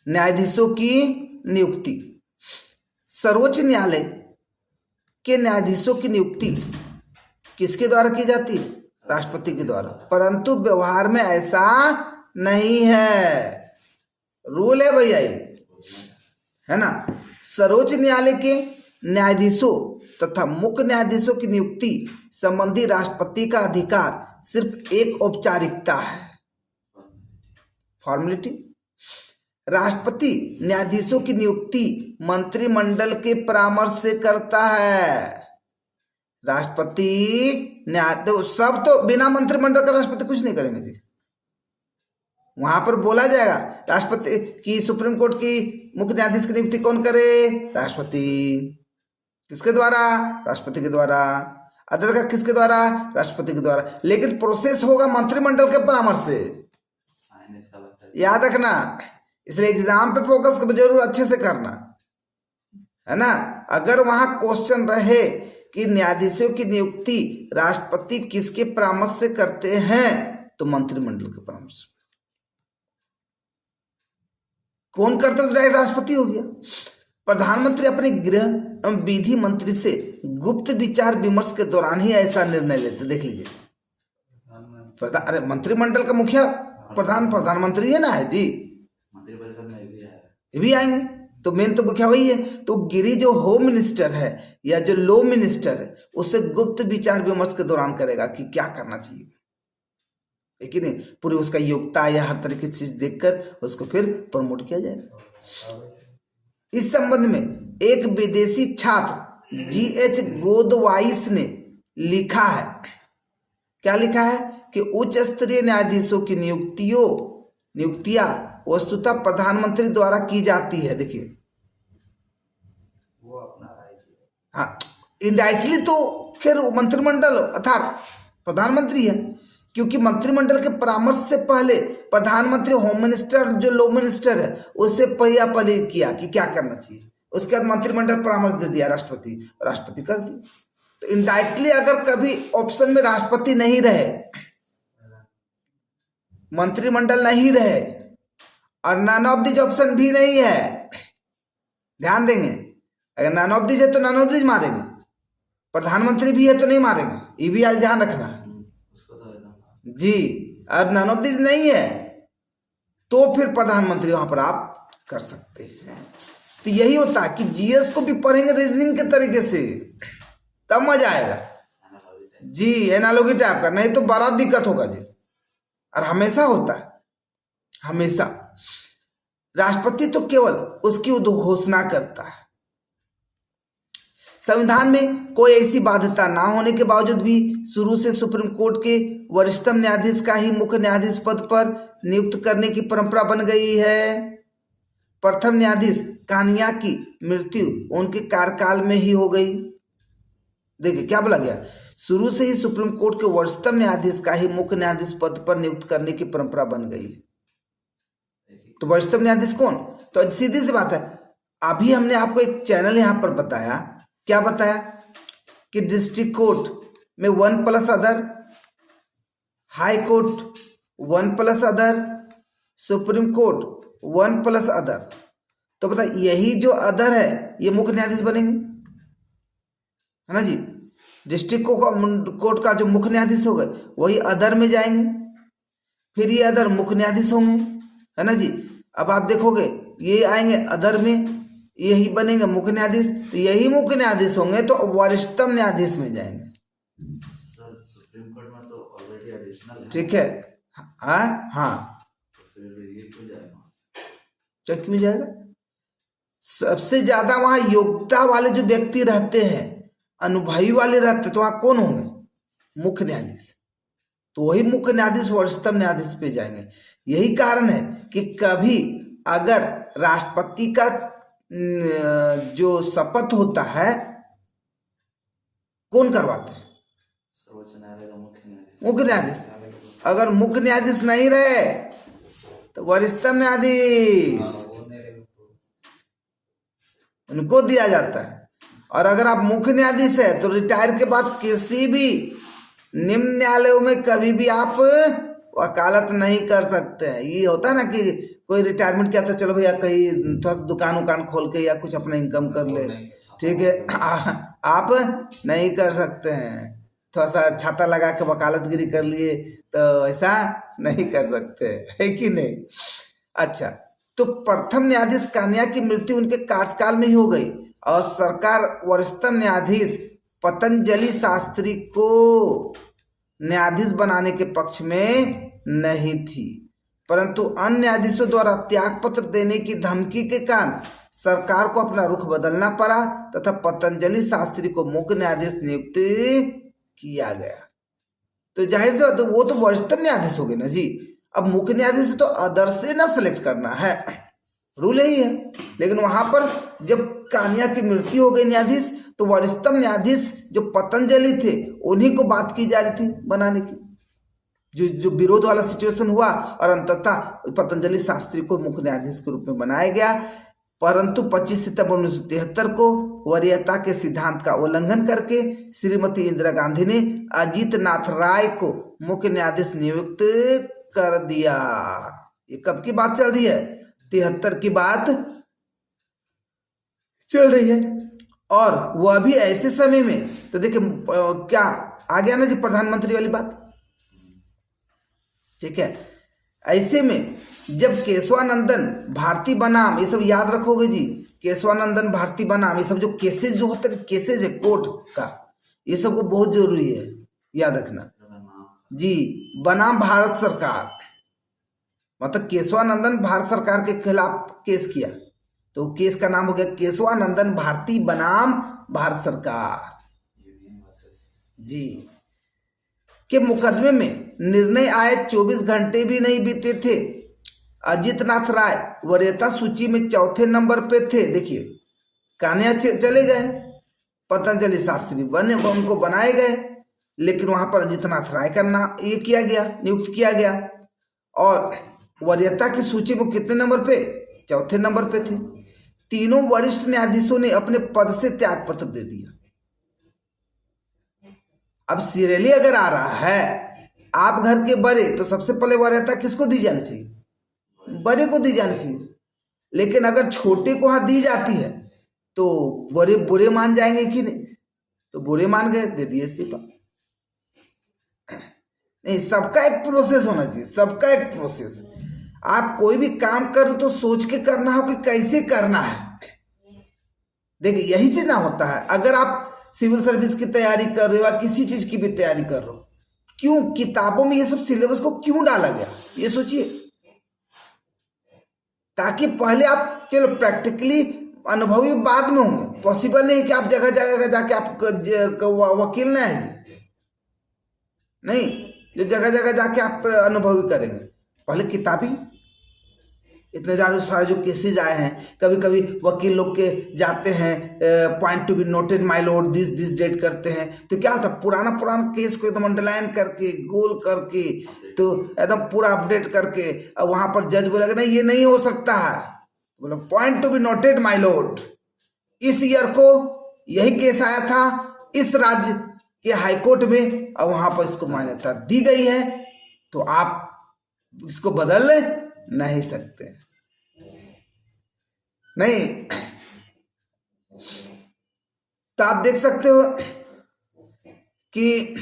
न्यायाधीशों की नियुक्ति। सर्वोच्च न्यायालय के न्यायाधीशों की नियुक्ति किसके द्वारा की जाती है? राष्ट्रपति के द्वारा। परंतु व्यवहार में ऐसा नहीं है, रूल है भैया ये, है ना। सर्वोच्च न्यायालय के न्यायाधीशों तथा मुख्य न्यायाधीशों की नियुक्ति संबंधी राष्ट्रपति का अधिकार सिर्फ एक औपचारिकता है, फॉर्मेलिटी। राष्ट्रपति न्यायाधीशों की नियुक्ति मंत्रिमंडल के परामर्श से करता है। राष्ट्रपति सब तो बिना मंत्रिमंडल का राष्ट्रपति कुछ नहीं करेंगे जी। वहां पर बोला जाएगा राष्ट्रपति की, सुप्रीम कोर्ट की मुख्य न्यायाधीश की नियुक्ति कौन करे? राष्ट्रपति। किसके द्वारा? राष्ट्रपति के द्वारा। अदर का किसके द्वारा? राष्ट्रपति के द्वारा। लेकिन प्रोसेस होगा मंत्रिमंडल के परामर्श से, याद रखना। इसलिए एग्जाम पे फोकस जरूर अच्छे से करना, है ना। अगर वहां क्वेश्चन रहे कि न्यायाधीशों की नियुक्ति राष्ट्रपति किसके परामर्श से करते हैं, तो मंत्रिमंडल के परामर्श। कौन करते? तो डायरेक्ट राष्ट्रपति हो गया। प्रधानमंत्री अपने गृह एवं विधि मंत्री से गुप्त विचार विमर्श के दौरान ही ऐसा निर्णय लेते। देख लीजिए, अरे मंत्रिमंडल का मुखिया प्रधानमंत्री है ना, है जी। मंत्रिपरिषद में भी आएंगे, तो मेन तो मुखिया वही है। तो गिरी जो होम मिनिस्टर है या जो लॉ मिनिस्टर है, उससे गुप्त विचार विमर्श के दौरान करेगा कि क्या करना चाहिए, लेकिन नहीं पूरी उसका योग्यता या हर तरह की चीज देखकर उसको फिर प्रमोट किया जाएगा। इस संबंध में एक विदेशी छात्र GH गोदवाइस ने लिखा है, क्या लिखा है कि उच्च स्तरीय न्यायाधीशों की नियुक्तियां वस्तुतः प्रधानमंत्री द्वारा की जाती है। देखिए, वो अपना राय, हाँ, इनडायरेक्टली तो खैर मंत्रिमंडल अर्थात प्रधानमंत्री है, क्योंकि मंत्रिमंडल के परामर्श से पहले प्रधानमंत्री होम मिनिस्टर जो लॉ मिनिस्टर है उससे पहले किया कि क्या करना चाहिए। उसके बाद मंत्रिमंडल परामर्श दे दिया राष्ट्रपति कर दिया। तो इनडायरेक्टली अगर कभी ऑप्शन में राष्ट्रपति नहीं रहे, मंत्रिमंडल नहीं रहे और नन ऑफ दिस ऑप्शन भी नहीं है, ध्यान देंगे, अगर नन ऑफ दिस है तो नन ऑफ दिस मारेंगे, प्रधानमंत्री भी है तो नहीं मारेंगे, ये भी आज ध्यान रखना जी। और नन ऑफ दिस नहीं है तो फिर प्रधानमंत्री वहां पर आप कर सकते हैं। तो यही होता है कि जीएस को भी पढ़ेंगे रीजनिंग के तरीके से, तब मजा आएगा जी, एनालॉजी टाइप का, नहीं तो बड़ा दिक्कत होगा जी। और हमेशा होता है, हमेशा राष्ट्रपति तो केवल उसकी उद्घोषणा करता है। संविधान में कोई ऐसी बाध्यता ना होने के बावजूद भी शुरू से सुप्रीम कोर्ट के वरिष्ठतम न्यायाधीश का ही मुख्य न्यायाधीश पद पर नियुक्त करने की परंपरा बन गई है। प्रथम न्यायाधीश कानिया की मृत्यु उनके कार्यकाल में ही हो गई। देखिए क्या बोला गया, शुरू से ही सुप्रीम कोर्ट के वरिष्ठतम न्यायाधीश का ही मुख्य न्यायाधीश पद पर नियुक्त करने की परंपरा बन गई। तो वरिष्ठतम न्यायाधीश कौन? तो सीधी सी बात है, अभी हमने आपको एक चैनल यहां पर बताया, क्या बताया कि डिस्ट्रिक्ट कोर्ट में 1+ other, high court 1+ other, supreme court 1+ other. तो बता, यही जो अदर है ये मुख्य न्यायाधीश बनेंगे, है ना जी। डिस्ट्रिक्ट कोर्ट का जो मुख्य न्यायाधीश होगा वही अदर में जाएंगे, फिर ये अदर मुख्य न्यायाधीश होंगे, है ना जी। अब आप देखोगे ये आएंगे अदर में, यही बनेंगे मुख्य न्यायाधीश, तो यही मुख्य न्यायाधीश होंगे तो वरिष्ठतम न्यायाधीश में जाएंगे। सुप्रीम कोर्ट में तो ऑलरेडी एडिशनल है, ठीक है, हाँ, तो फिर ये क्यों जाएगा? चेक में जाएगा। सबसे ज्यादा वहां योग्यता वाले जो व्यक्ति रहते हैं, अनुभवी वाले रहते, तो वहां कौन होंगे? मुख्य न्यायाधीश। तो वही मुख्य न्यायाधीश वरिष्ठतम न्यायाधीश पे जाएंगे। यही कारण है कि कभी अगर राष्ट्रपति का जो शपथ होता है कौन करवाते हैं? सर्वोच्च न्यायालय का मुख्य न्यायाधीश। अगर मुख्य न्यायाधीश नहीं रहे तो वरिष्ठतम न्यायाधीश उनको दिया जाता है। और अगर आप मुख्य न्यायाधीश है तो रिटायर के बाद किसी भी निम्न न्यायालयों में कभी भी आप वकालत नहीं कर सकते हैं। ये होता है ना कि कोई रिटायरमेंट किया था, चलो भैया कहीं थोड़ा सा दुकान उकान खोल के या कुछ अपना इनकम कर ले, ठीक है। आप नहीं कर सकते हैं। थोड़ा सा छाता लगा के वकालतगिरी कर लिए तो ऐसा नहीं कर सकते, है कि नहीं। अच्छा, तो प्रथम न्यायाधीश कान्या की मृत्यु उनके कार्यकाल में ही हो गई और सरकार वरिष्ठतम न्यायाधीश पतंजलि शास्त्री को न्यायाधीश बनाने के पक्ष में नहीं थी, परंतु अन्य न्यायाधीशों द्वारा त्यागपत्र देने की धमकी के कारण सरकार को अपना रुख बदलना पड़ा तथा पतंजलि शास्त्री को मुख्य न्यायाधीश नियुक्त किया गया। तो जाहिर से तो वो तो वरिष्ठतम न्यायाधीश हो गए ना जी। अब मुख्य न्यायाधीश तो अदर से ना सेलेक्ट करना है, रूल यही है। लेकिन वहां पर जब कान्या की मृत्यु हो गई न्यायाधीश, तो वरिष्ठतम न्यायाधीश जो पतंजलि थे उन्हीं को बात की जा रही थी बनाने की। जो विरोध वाला सिचुएशन हुआ और अंततः पतंजलि शास्त्री को मुख्य न्यायाधीश के रूप में बनाया गया। परंतु 25 सितंबर 1973 को वरीयता के सिद्धांत का उल्लंघन करके श्रीमती इंदिरा गांधी ने अजीत नाथ राय को मुख्य न्यायाधीश नियुक्त कर दिया। ये कब की बात चल रही है? 73 की बात चल रही है। और वह भी ऐसे समय में, तो देखिए क्या आ गया ना जी प्रधानमंत्री वाली बात, ठीक है। ऐसे में जब केशवानंदन भारती बनाम, ये सब याद रखोगे जी, केशवानंदन भारती बनाम, ये सब जो केसेज जो होते हैं, केसेज है कोर्ट का, ये सब को बहुत जरूरी है याद रखना जी। बनाम भारत सरकार, मतलब केशवानंदन भारत सरकार के खिलाफ केस किया, तो केस का नाम हो गया केशवानंदन भारती बनाम भारत सरकार जी। के मुकदमे में निर्णय आए 24 घंटे भी नहीं बीते थे। अजीत नाथ राय वरीयता सूची में चौथे नंबर पे थे। देखिए कान्या चले गए, पतंजलि शास्त्री बने, उनको बनाए गए, लेकिन वहां पर अजीत नाथ राय का नाम ये किया गया, नियुक्त किया गया। और वरीयता की सूची में कितने नंबर पे? चौथे नंबर पे थे। तीनों वरिष्ठ न्यायाधीशों ने अपने पद से त्यागपत्र दे दिया। अब सीरियली अगर आ रहा है आप घर के बड़े, तो सबसे पहले वरीयता किसको दी जानी चाहिए? बड़े को दी जानी चाहिए। लेकिन अगर छोटे को वहां दी जाती है तो बड़े बुरे मान जाएंगे कि नहीं? तो बुरे मान गए, दे दिए इस्तीफा। नहीं, सबका एक प्रोसेस होना चाहिए, सबका एक प्रोसेस। आप कोई भी काम करो तो सोच के करना हो कि कैसे करना है। देखिए यही चीज ना होता है। अगर आप सिविल सर्विस की तैयारी कर रहे हो या किसी चीज की भी तैयारी कर रहे हो, क्यों किताबों में ये सब सिलेबस को क्यों डाला गया, ये सोचिए। ताकि पहले आप चलो प्रैक्टिकली अनुभवी बाद में होंगे। पॉसिबल नहीं कि आप जगह जगह जाके आप वकील ना है जी, नहीं, जो जगह जगह जाके आप अनुभवी करेंगे। पहले किताबी इतने सारे जो केसेज आए हैं, कभी कभी वकील लोग के जाते हैं point to be noted my lord this date करते हैं, तो क्या होता है पुराना केस को एकदम अंडरलाइन करके गोल करके तो एकदम पूरा अपडेट करके, अब वहां पर जज बोलेगा नहीं ये नहीं हो सकता है, बोलो point to be noted my Lord, इस ईयर को यही केस आया था इस राज्य के हाईकोर्ट में, और वहां पर इसको मान्यता दी गई है, तो आप इसको बदल नहीं सकते। नहीं तो आप देख सकते हो कि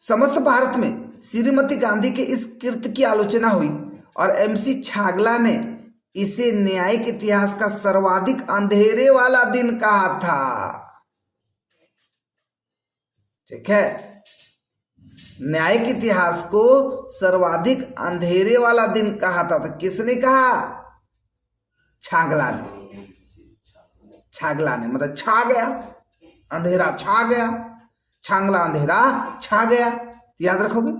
समस्त भारत में श्रीमती गांधी के इस कृत्य की आलोचना हुई और एमसी छागला ने इसे न्यायिक इतिहास का सर्वाधिक अंधेरे वाला दिन कहा था। ठीक है, न्यायिक इतिहास को सर्वाधिक अंधेरे वाला दिन कहा था। तो किसने कहा? छागला ने। छागला ने मतलब छा गया, अंधेरा छा गया, छांगला अंधेरा छा गया। याद रखोगे,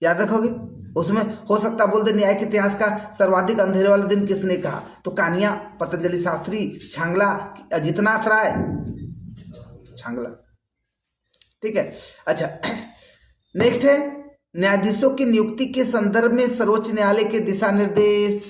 याद रखोगे। उसमें हो सकता बोल दे न्यायिक इतिहास का सर्वाधिक अंधेरे वाला दिन किसने कहा, तो कानिया, पतंजलि शास्त्री, छांगला, अजीत नाथ राय, छांगला। ठीक है, अच्छा नेक्स्ट है न्यायाधीशों की नियुक्ति के संदर्भ में सर्वोच्च न्यायालय के दिशा निर्देश।